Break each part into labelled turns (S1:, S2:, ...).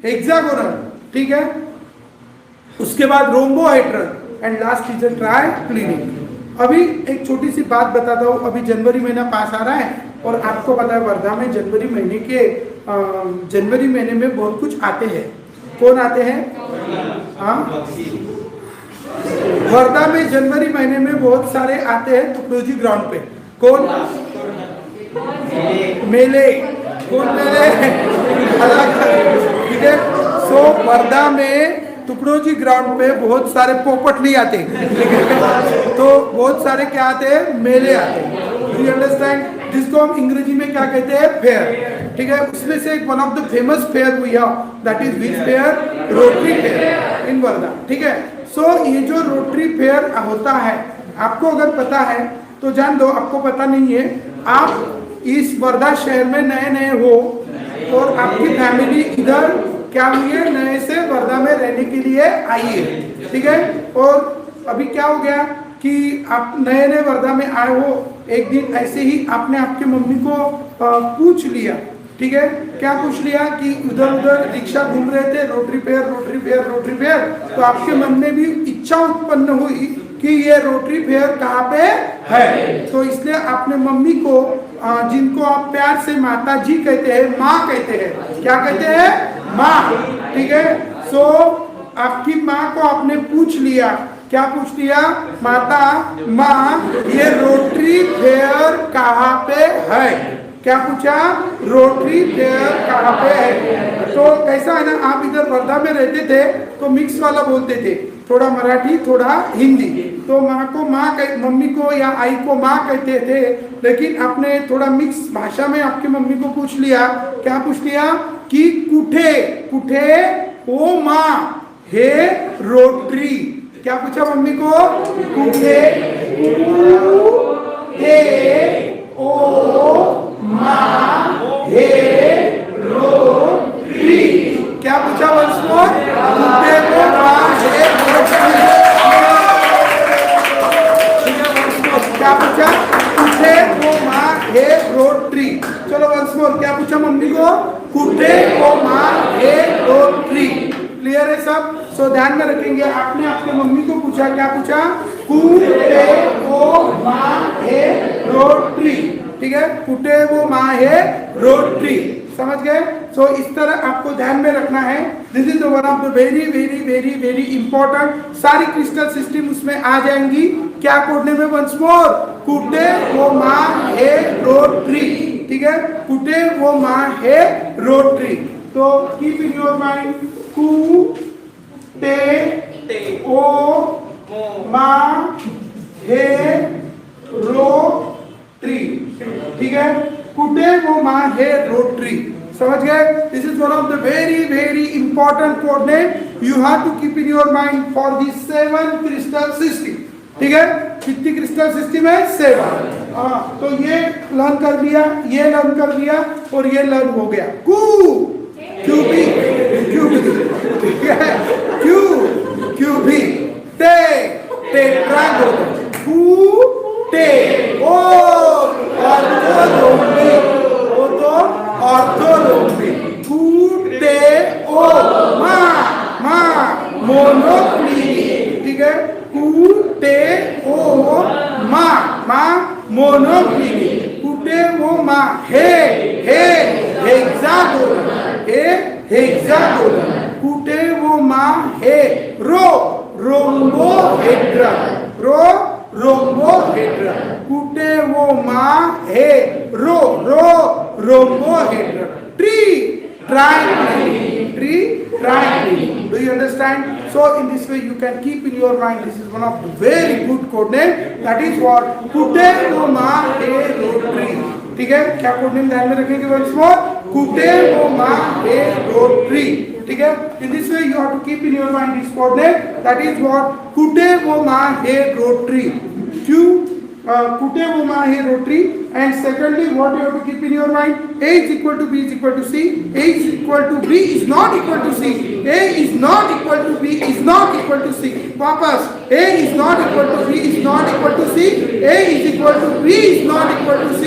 S1: Hexagonal, ठीक है। उसके बाद rhombohedral and last is a triclinic. अभी एक छोटी सी बात बताता हूँ, अभी जनवरी महीना पास आ रहा है और आपको पता है वर्धा में जनवरी महीने में बहुत कुछ आते हैं। कौन आते हैं? हाँ, वर्धा में जनवरी महीने में बहुत सारे आते हैं तुकडोजी ग्राउंड पे। कौन? मेले। कौन मेले? ठीक है। सो वर्धा में तुकडोजी ग्राउंड पे बहुत सारे पोपट नहीं आते, तो बहुत सारे क्या आते हैं? मेले आते हैं। Do you understand? जिसको हम अंग्रेजी में क्या कहते हैं? फेयर, ठीक है। उसमें से एक one of the famous fair हुई है, that is which fair? Rotary fair in Wardha, ठीक है। सो ये जो रोटरी फेयर होता है, आपको अगर पता है तो जान दो, आपको पता नहीं है, आप इस वर्धा शहर में नए नए हो और आपकी फैमिली इधर क्या हुई है? नए से वर्धा में रहने के लिए आई है, ठीक है। और अभी क्या हो गया कि आप नए नए वर्धा में आए हो, एक दिन ऐसे ही आपने आपके मम्मी को पूछ लिया, ठीक है। क्या पूछ लिया कि उधर उधर रिक्शा घूम रहे थे, rotary fair rotary fair rotary fair, तो आपके मन में भी इच्छा उत्पन्न हुई कि ये रोटरी फेयर कहाँ पे है। तो इसलिए आपने मम्मी को, जिनको आप प्यार से माता जी कहते हैं, माँ कहते हैं, क्या कहते हैं? माँ, ठीक है। सो आपकी माँ को आपने पूछ लिया, क्या पूछ लिया? माता, माँ ये रोटरी फेयर कहाँ पे है? क्या पूछा? रोटरी फेयर कहाँ पे है? तो कैसा है ना, आप इधर वर्धा में रहते थे तो मिक्स वाला बोलते थे, थोड़ा मराठी थोड़ा हिंदी, तो माँ को माँ, मम्मी को या आई को माँ कहते थे, लेकिन आपने थोड़ा मिक्स भाषा में आपकी मम्मी को पूछ लिया। क्या पूछ लिया? कि कुठे कुठे ओ माँ हे रोटरी। क्या पूछा मम्मी को? कुठे ओ माँ हे रोटरी। क्या पूछा? वंस मोर, कुठे ओ माँ हे रोटरी। क्या पूछा? कुठे ओ माँ हे रोटरी। चलो वंस मोर, क्या पूछा मम्मी को? कुठे ओ माँ हे रोटरी। क्लियर है सब? सो ध्यान में रखेंगे। आपने आपके मम्मी को पूछा, क्या पूछा? कुठे ओ माँ हे रोटरी, ठीक है। कुठे वो माँ है रोटरी, समझ गए? सो इस तरह आपको ध्यान में रखना है। This is one of the very very very very important. सारी क्रिस्टल सिस्टम उसमें आ जाएंगी। क्या कोड नेम है? वंस मोर, कुठे वो माँ है रोटरी, ठीक है। कुठे वो माँ है रोटरी। तो कीप इन योर माइंड, कुठे ओ माँ है रोटरी, ठीक है। कुठे वो माँ है रोटरी, समझ गए? This is one of the very very important code name you have to keep in your mind for the 7 crystal system, ठीक है। कितनी क्रिस्टल सिस्टम है? 7। हाँ, तो ये लर्न कर लिया, ये लर्न कर लिया और ये लर्न हो गया। क्यूबिक, ठीक है। क्यूबिक, टेट्रागोनल, कुटे ओ ऑर्थोरोम्बिक, वो तो ऑर्थोरोम्बिक। कुटे ओ माँ मोनोक्लिनिक, ठीक है। कुटे ओ माँ मोनोक्लिनिक। कुटे वो माँ हेक्सागोनल, हेक्सागोनल। कुटे वो माँ रोम्बोहेड्रल, रोम्बोहेड्रल। कुटे वो माँ rhombohedral. Triangle. Do you understand? So in this way you can keep in your mind, this is one of the very good code name, that is what कुटे वो माँ है रोटरी, ठीक है। क्या कोड नेम ध्यान में रखेंगे? वंस मोर, कुटे वो माँ है रोटरी, ठीक है। In this way you have to keep in your mind this code name, that is what कुटे वो माँ है रोटरी। क्यों कुटे वो माँ है rotary? And secondly, what you have to keep in your mind? A is equal to B is equal to C. A is equal to B is not equal to C. A is not equal to B is not equal to C. वापस, A is not equal to B is not equal to C. A is equal to B is not equal to C.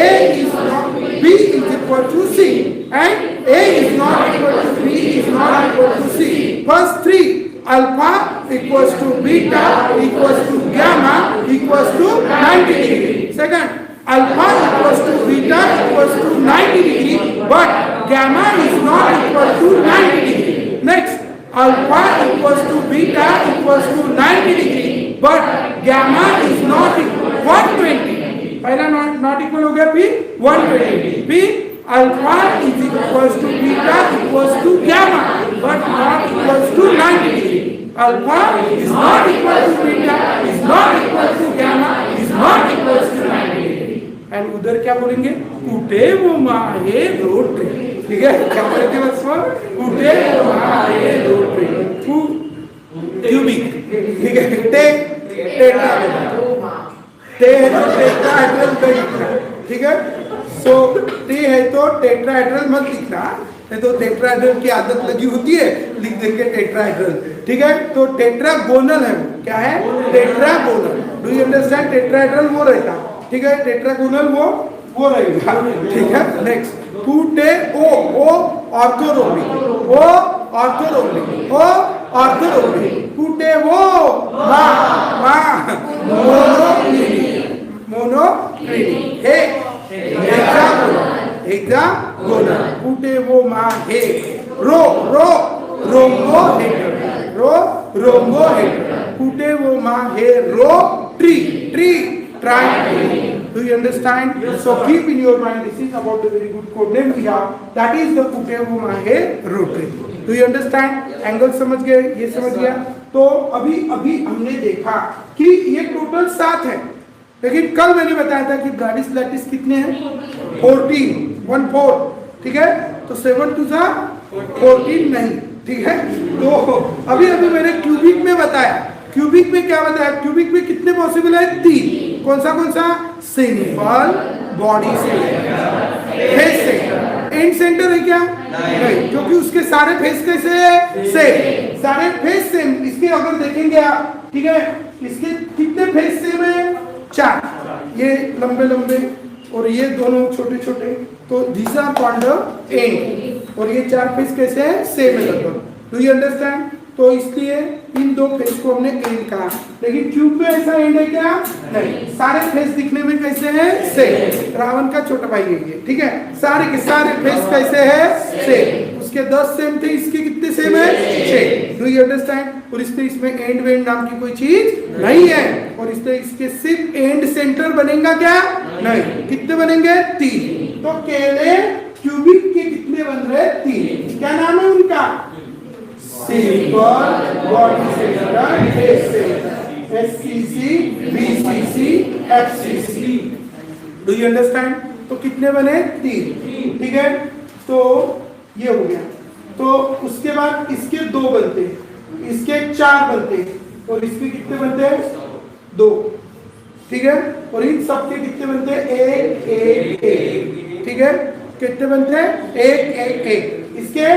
S1: A is not B is equal to C. And A is not equal to B is alpha equals to beta equals to 90 degree, but gamma is not equal to 90 degree. Next, alpha equals to beta equals to 90 degree, but gamma is not equal 120. पहला not equal हो गया, फिर 120, फिर alpha is equals to beta equals to gamma, but not equals to 90 degree. Alpha is not equal to beta, is not equal to gamma, is not equals to 90 degree. And उधर क्या बोलेंगे? उठे वो माहे रोटे, ठीक है? क्या बोलेंगे बच्चों? उठे वो माहे रोटे, क्यूबिक, ठीक है? टेट्राहेड्रल, ठीक है? सो टे है तो टेट्राहेड्रल मत लिखना, नहीं तो टेट्राहेड्रल की आदत लगी होती है, लिख देंगे टेट्राहेड्रल, ठीक है? तो टेट्रागोनल है, क्या है? Tetragonal. Do you understand? Tetrahedral वो रहता, ठीक है? टेट्रागोनल वो रहेगा, ठीक है? नेक्स्ट, पुटे ओ ऑर्थोरोम्बिक, ओ ऑर्थोरोम्बिक, ओ ऑर्थोरोम्बिक, पुटे वो मा मोनोक्लिनिक, हे हेक्सागोनल, पुटे वो मा हे रोम्बोहेड्रल, पुटे वो मा हे tree triangle. Do you understand? So keep in your mind, this is about the very good code name we have, that is the Putevomahe rotary. Do you understand? Angle समझ गए, ये समझ गया. तो अभी हमने देखा कि ये टोटल 7 है, लेकिन कल मैंने बताया था कि ब्राडिस लैटिस कितने हैं? 14, ठीक है? तो 7 to 14 नहीं, ठीक है? तो अभी मैंने क्यूबिक में बताया. क्यूबिक में क्या बताया? क्यूबिक में कितने पॉसिबल है? 3. कौन सा? Simple body centre, face centre. And centre है क्या? नहीं, क्योंकि उसके सारे फेस कैसे है? सेम, सारे फेस सेम. इसके अगर देखेंगे आप, ठीक है, इसके कितने फेस सेम है? 4. ये लंबे और ये दोनों छोटे, तो these are called the end. और ये 4 फेस कैसे है? सेम है लगभग. Do you understand? तो इसलिए इन 2 फेस को हमने एंड कहा, लेकिन क्यूब में ऐसा एंड है क्या? नहीं. सारे फेस दिखने में कैसे हैं? सेम. रावण का छोटा भाई है ये, ठीक है? सारे के सारे फेस कैसे है? सेम. उसके 10 सेम थे, इसके कितने सेम है? 6. Do you understand? और इसमें एंड वेंड नाम की कोई चीज नहीं है, और इसके सिर्फ एंड सेंटर बनेगा क्या? नहीं. कितने बनेंगे? 3. तो केले क्यूबिक के कितने बन रहे? 3. क्या नाम है उनका? Simple body centre, face centre, SCC, BCC, FCC. Do you understand? तो कितने बने? 3, ठीक है? तो ये हो गया. तो उसके बाद इसके 2 बनते हैं, इसके 4 बनते हैं, और इसके कितने बनते हैं? 2, ठीक है? और इन सब के कितने बनते हैं? 1, ठीक है? कितने बनते हैं? 1. इसके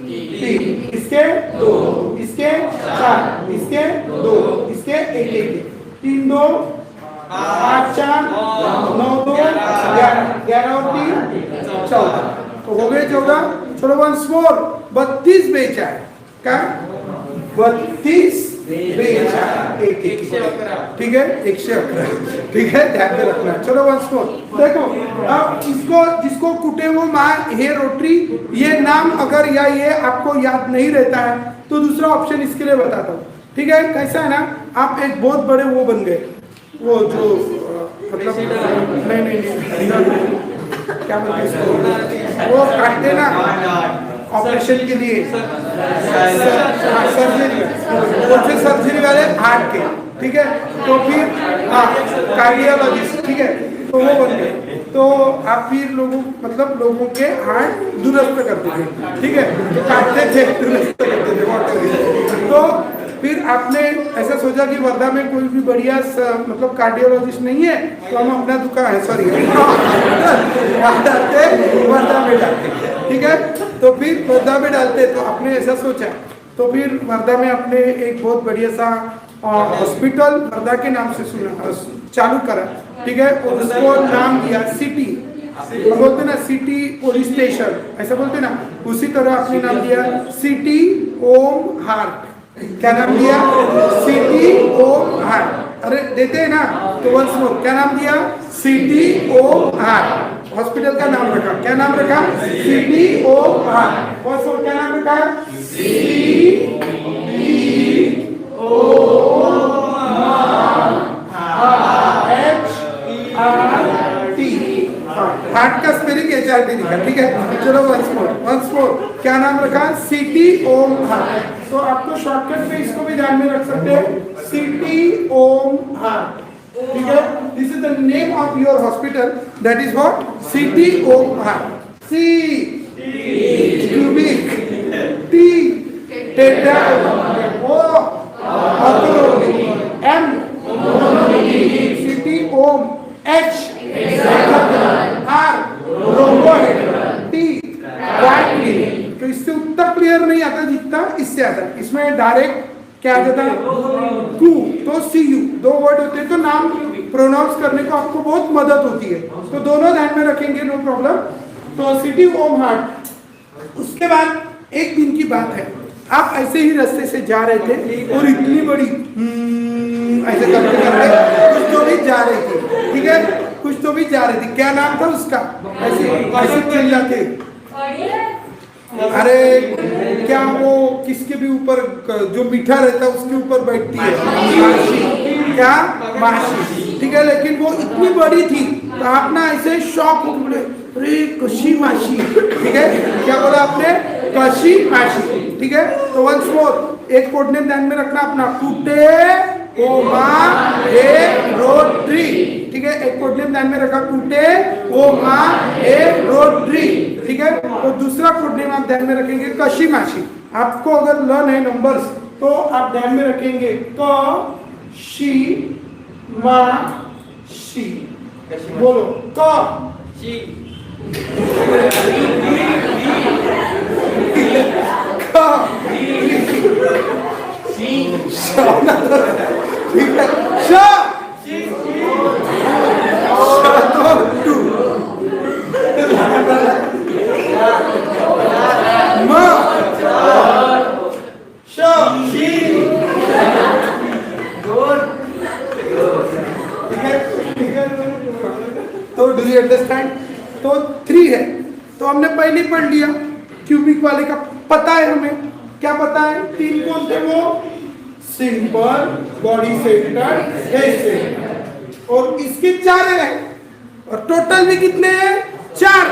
S1: 3, इसके 2, इसके 4, इसके 2, इसके 1. 3 2 8 4 9 2 11 और 3 14. तो हो गए 14. चलो वंस मोर, 32 बेचा है. क्या? 32 बेचा, 1, ठीक है? 111, ठीक है? ध्यान में रखना. चलो वंस मोर देखो. अब जिसको कुटेवोमा हे रोटरी, ये नाम अगर या ये आपको याद नहीं रहता है तो दूसरा ऑप्शन इसके लिए बताता हूँ, ठीक है? कैसा है ना, आप एक बहुत बड़े वो बन गए, वो जो मतलब नहीं क्या बोलते हैं, वो काटते ना ऑपरेशन के लिए, सर्जरी वाले हार्ट के, ठीक है? तो फिर कार्डियोलॉजिस्ट, ठीक है? तो वो बन गए. तो आप फिर लोगों के हार्ट दुरुस्त करते थे, ठीक है? तो काटते थे, दुरुस्त करते थे. तो फिर आपने ऐसा सोचा कि वर्धा में कोई भी बढ़िया कार्डियोलॉजिस्ट नहीं है, तो हम अपना दुकान है वर्धा में डालते, ठीक है? तो फिर वर्धा में डालते, तो आपने ऐसा सोचा, तो फिर वर्धा में आपने एक बहुत बढ़िया सा हॉस्पिटल वर्धा के नाम से चालू करा, ठीक है? और उसको नाम दिया सिटी, बोलते ना सिटी पुलिस स्टेशन, ऐसा बोलते ना, उसी तरह आपने नाम दिया सिटी ओम हार्ट. क्या नाम दिया? City Om heart. अरे देते हैं ना, तो वंस मोर क्या नाम दिया, CTOR, हॉस्पिटल का नाम रखा, क्या नाम रखा, CTOR, वंस मोर क्या नाम रखा, हार्ट का स्पेलिंग HRT लिखा, ठीक है। चलो वंस मोर क्या नाम रखा, CTOR। तो आपको शॉर्टकट में इसको भी ध्यान में रख सकते हैं, CTOR, ठीक है। This is the name of your hospital, that is what, CTOR। C cubic, T tetra, O orthogonal, M CTOR, H R rhombohedral, T triclinic. तो इससे उतना क्लियर नहीं आता जितना इससे आता है। इसमें डायरेक्ट क्या आ जाता है, Q तो CU, दो वर्ड होते हैं तो नाम प्रोनाउंस करने को आपको बहुत मदद होती है, तो दोनों ध्यान में रखेंगे, नो प्रॉब्लम। तो CTOR हार्ट। उसके बाद एक दिन की बात है, आप ऐसे ही रास्ते से जा रहे थे और इतनी बड़ी ऐसे करते करते कुछ तो भी जा रही थी, ठीक है, कुछ तो भी जा रही थी, क्या नाम था उसका, ऐसे ऐसे चल जाते, अरे क्या वो किसके भी ऊपर जो मीठा रहता है उसके ऊपर बैठती है, क्या, माशी, ठीक है। लेकिन वो इतनी बड़ी थी तो आप ना ऐसे शॉक हो बोले, अरे कशी माशी, ठीक है, क्या बोला आपने, कशी माशी, ठीक है। तो वंस मोर एक कोड नेम ध्यान में रखना अपना, कुटे ओमा ए रोट्री, ठीक है, एक कोड नेम ध्यान में रखा, कुटे ओमा ए रोट्री, ठीक है। तो दूसरा कोड नेम आप ध्यान में रखेंगे, कशी माशी। आपको अगर लर्न है नंबर्स तो आप ध्यान में रखेंगे, क शी मा शी, बोलो क शी, तो डू यू अंडरस्टैंड। तो 3 है, तो हमने पहले पढ़ लिया, क्यूबिक वाले का पता है हमें, क्या पता है, 3 कौन थे वो, simple, body centre, head centre, और इसके 4 है, और टोटल भी कितने हैं, 4,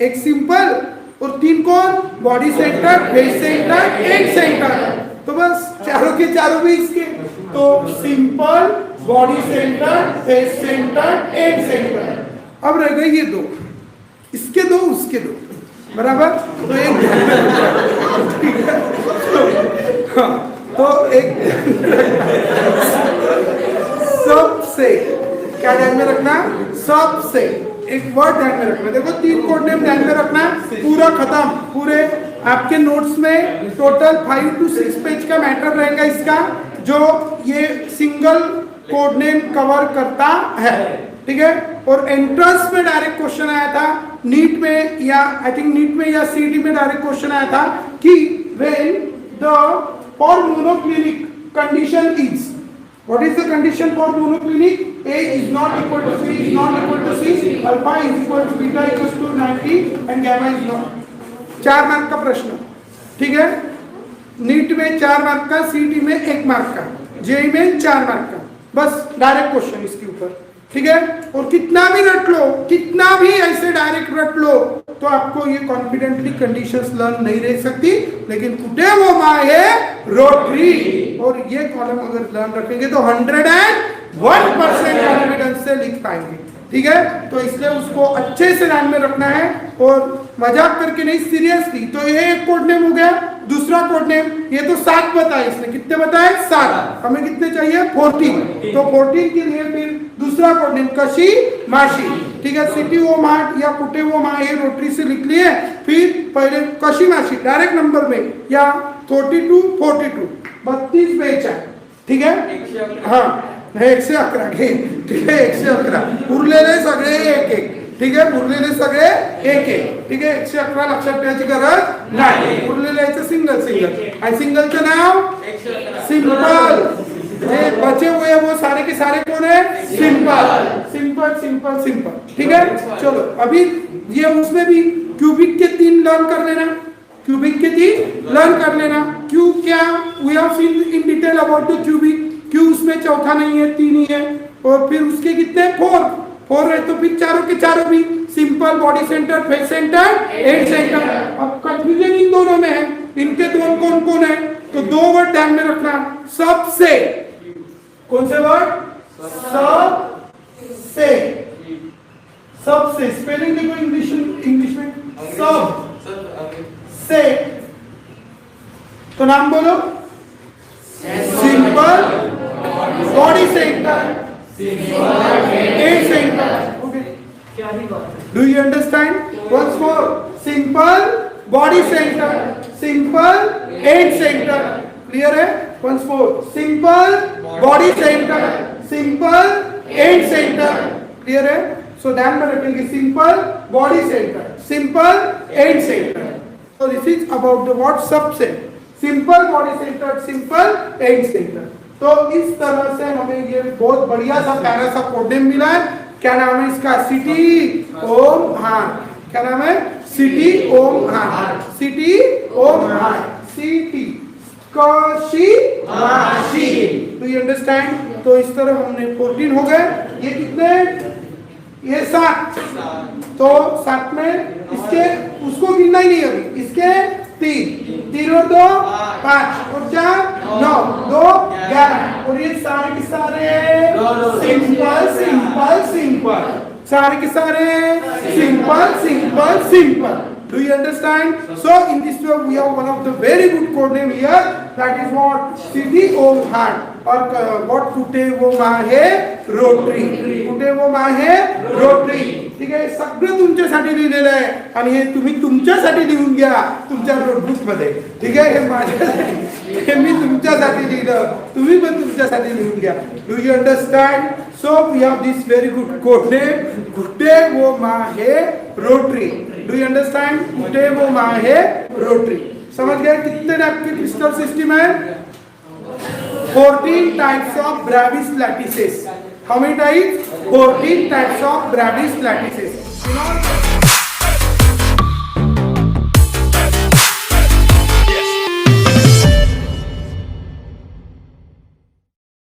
S1: एक सिंपल और 3 कौन, body centre, head centre, head centre. तो बस चारों के चारों भी इसके, तो simple, body centre, head centre, head centre. अब रह गए ये 2, इसके 2 उसके 2, बराबर। तो एक तो एक सबसे क्या ध्यान में रखना, सबसे एक वर्ड ध्यान में रखना। देखो 3 कोड नेम ध्यान में रखना, पूरा खत्म, पूरे आपके नोट्स में टोटल 5 to 6 पेज का मैटर रहेगा इसका, जो ये सिंगल कोड नेम कवर करता है, ठीक है। और एंट्रेंस में डायरेक्ट क्वेश्चन आया था, नीट में या आई थिंक नीट में या सीटी में डायरेक्ट क्वेश्चन आया था कि when the for monoclinic condition is, what is the condition for monoclinic, A is not equal to C, is not equal to C, alpha is equal to beta equals to 90 and gamma is not। 4 mark का प्रश्न, ठीक है, NEET में 4 mark का, सीटी में 1 mark का, JEE में 4 मार्क का, बस डायरेक्ट क्वेश्चन इसके ऊपर, ठीक है। और कितना भी रट लो, कितना भी ऐसे डायरेक्ट रट लो, तो आपको ये कॉन्फिडेंटली कंडीशंस लर्न नहीं रह सकती, लेकिन कुटे वो माए रोटरी, और ये कॉलम अगर लर्न रखेंगे तो 101% कॉन्फिडेंस से लिख पाएंगे, ठीक है। तो इसलिए उसको अच्छे से ध्यान में रखना है और मजाक करके नहीं, सीरियसली। तो ये एक कोड नेम हो गया, दूसरा कोड नेम, ये तो 7 बताए इसने, कितने बताए, 7, हमें कितने चाहिए, 14, तो 14 के लिए फिर दूसरा कोड नेम कशी माशी, ठीक है, CTOR या कुटे वो मा ये रोटरी से लिख लिए, फिर पहले कशी माशी डायरेक्ट नंबर में, या 32 42 32 पेज है, ठीक है, हाँ 111 घे, ठीक आहे, 111 उरलेले सगळे 1-1, ठीक आहे, उरलेले सगळे 1-1, ठीक आहे, 111 लक्षात ठेवायची गरज नाही, उरलेले याचं सिंगल सिंगल, आणि सिंगलचं नाव सिंपल, ये बचे हुए वो सारे के सारे कौन है? Simple simple simple simple. ठीक है, चलो अभी ये उसमें भी क्यूबिक के 3 लर्न कर लेना, क्यूबिक के 3 लर्न कर लेना। क्यू क्या, we have seen in detail about the cubic. क्यू उसमें चौथा नहीं है, 3 ही है। और फिर उसके कितने 4 है, तो फिर चारों के चारों भी simple, body centre, face centre, head centre. अब कंफ्यूजन इन दोनों में है, इनके दोनों कौन कौन है? तो 2 वर्ड ध्यान में रखना, सबसे। कौन से वर्ड? सबसे। सबसे स्पेलिंग देखो इंग्लिश में सब से। तो नाम बोलो, simple, body centre, head centre. Do you understand? Once more, simple body center, simple head center. Clear है? Once more, simple body center, simple head center. Clear है? So ध्यान में रखेंगे, simple body center, simple head center. So this is about the what subset. Simple body center, simple head center. तो इस तरह से हमें ये बहुत बढ़िया सा प्यारा सा कोड नेम मिला है। क्या नाम है इसका? City Om heart. क्या नाम है? City Om heart, city Om heart, city Kashi Kashi. Do you understand? तो इस तरह हमने 14 हो गए। ये कितने? ये 7। तो 7 में इसके उसको गिनना ही नहीं अभी, इसके 3 और 2 5 और 4 9 2 11। और ये सारे के सारे सिंपल सिंपल सिंपल, सारे के सारे simple simple simple. Do you understand? So in this way we have one of the very good code name here, that is what? City Om Heart. और what कुटे वो माहे रोटरी, कुटे वो माहे रोटरी। ठीक आहे, सगळं तुमच्यासाठी लिहिलेलं आहे आणि हे तुम्ही तुमच्यासाठी लिहून घ्या तुमच्या नोटबुक मध्ये। ठीक आहे, हे माझ्यासाठी, हे मी तुमच्यासाठी लिहिलं, तुम्ही पण तुमच्यासाठी लिहून घ्या। Do you understand? So we have this very good code name, कुटे वो माहे रोटरी। Do you understand? कुटे वो माहे रोटरी। समझ गए कितने आपके क्रिस्टल सिस्टम है? 14 types of Bravais lattices. How many types? 14 types of Bravais lattices.